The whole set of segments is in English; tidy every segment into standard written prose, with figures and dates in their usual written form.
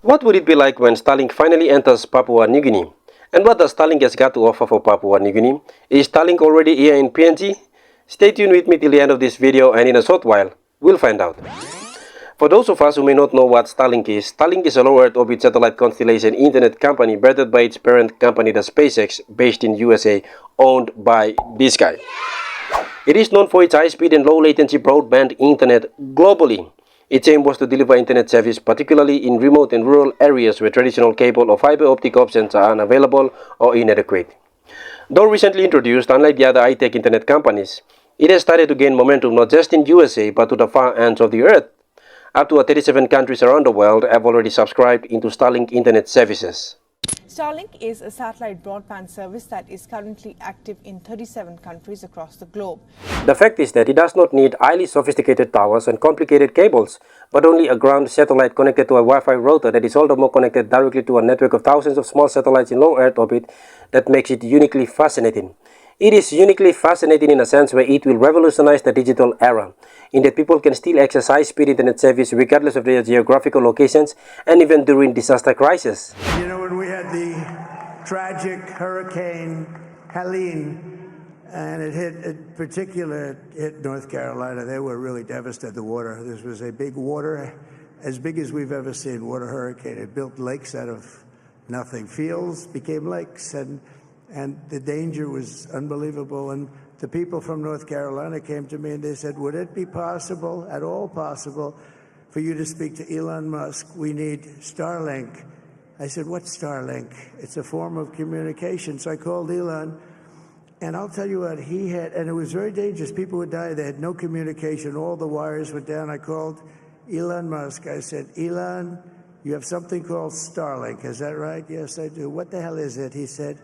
What would it be like when Starlink finally enters Papua New Guinea? And what does Starlink has got to offer for Papua New Guinea? Is Starlink already here in PNG? Stay tuned with me till the end of this video, and in a short while, we'll find out. For those of us who may not know what Starlink is a low Earth orbit satellite constellation internet company birthed by its parent company, the SpaceX, based in USA, owned by this guy. It is known for its high-speed and low-latency broadband internet globally. Its aim was to deliver internet service, particularly in remote and rural areas where traditional cable or fiber optic options are unavailable or inadequate. Though recently introduced, unlike the other high-tech internet companies, it has started to gain momentum not just in USA but to the far ends of the earth. Up to 37 countries around the world have already subscribed into Starlink internet services. Starlink is a satellite broadband service that is currently active in 37 countries across the globe. The fact is that it does not need highly sophisticated towers and complicated cables, but only a ground satellite connected to a Wi-Fi router that is all the more connected directly to a network of thousands of small satellites in low Earth orbit that makes it uniquely fascinating. It is uniquely fascinating in a sense where it will revolutionize the digital era, in that people can still access high-speed internet service regardless of their geographical locations and even during disaster crises. You know, when we had the tragic Hurricane Helene, and it hit North Carolina, they were really devastated. The water, this was a big water, as big as we've ever seen, water hurricane. It built lakes out of nothing. Fields became lakes, and the danger was unbelievable. And the people from North Carolina came to me and they said, would it be possible, at all possible, for you to speak to Elon Musk? We need Starlink. I said, what's Starlink? It's a form of communication. So I called Elon, and I'll tell you what, he had, and it was very dangerous. People would die. They had no communication. All the wires were down. I called Elon Musk. I said, Elon, you have something called Starlink. Is that right? Yes, I do. What the hell is it? He said,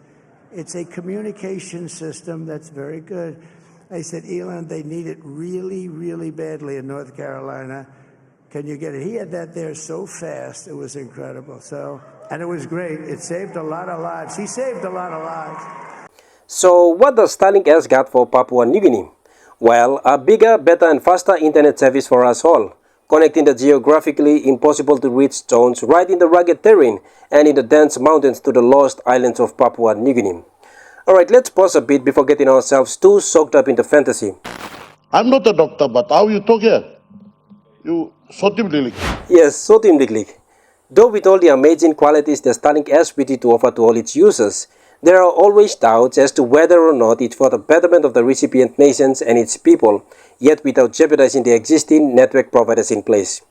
it's a communication system that's very good. I said, Elon, they need it really, really badly in North Carolina. Can you get it? He had that there so fast. It was incredible. And it was great. It saved a lot of lives. He saved a lot of lives. So what does Starlink has got for Papua New Guinea? Well, a bigger, better and faster internet service for us all, connecting the geographically impossible to reach zones right in the rugged terrain and in the dense mountains to the lost islands of Papua New Guinea. Alright, let's pause a bit before getting ourselves too soaked up into fantasy. I'm not a doctor, but how you talk here? You sotimlik. Yes, sotimlik. Though with all the amazing qualities that Starlink has with it to offer to all its users, there are always doubts as to whether or not it's for the betterment of the recipient nations and its people, yet without jeopardizing the existing network providers in place.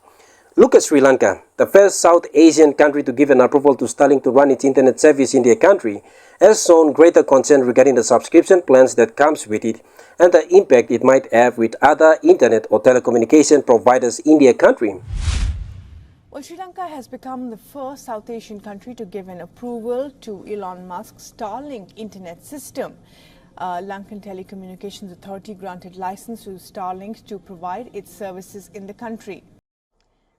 Look at Sri Lanka, the first South Asian country to give an approval to Starlink to run its internet service in their country, has shown greater concern regarding the subscription plans that comes with it and the impact it might have with other internet or telecommunication providers in their country. Well, Sri Lanka has become the first South Asian country to give an approval to Elon Musk's Starlink internet system. Lankan Telecommunications Authority granted license to Starlink to provide its services in the country.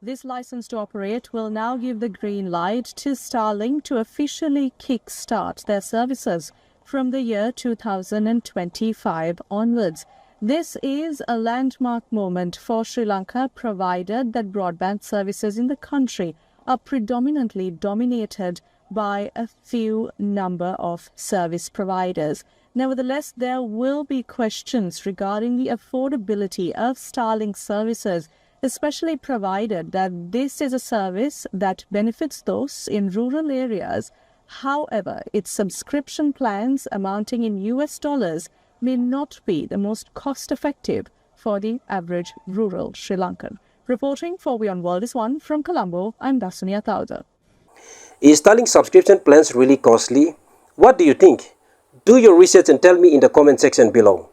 This license to operate will now give the green light to Starlink to officially kick-start their services from the year 2025 onwards. This is a landmark moment for Sri Lanka, provided that broadband services in the country are predominantly dominated by a few number of service providers. Nevertheless, there will be questions regarding the affordability of Starlink services, especially provided that this is a service that benefits those in rural areas. However, its subscription plans amounting in US dollars may not be the most cost-effective for the average rural Sri Lankan. Reporting for WION World is One from Colombo, I'm Dasunia Tauda. Is Starlink subscription plans really costly? What do you think? Do your research and tell me in the comment section below.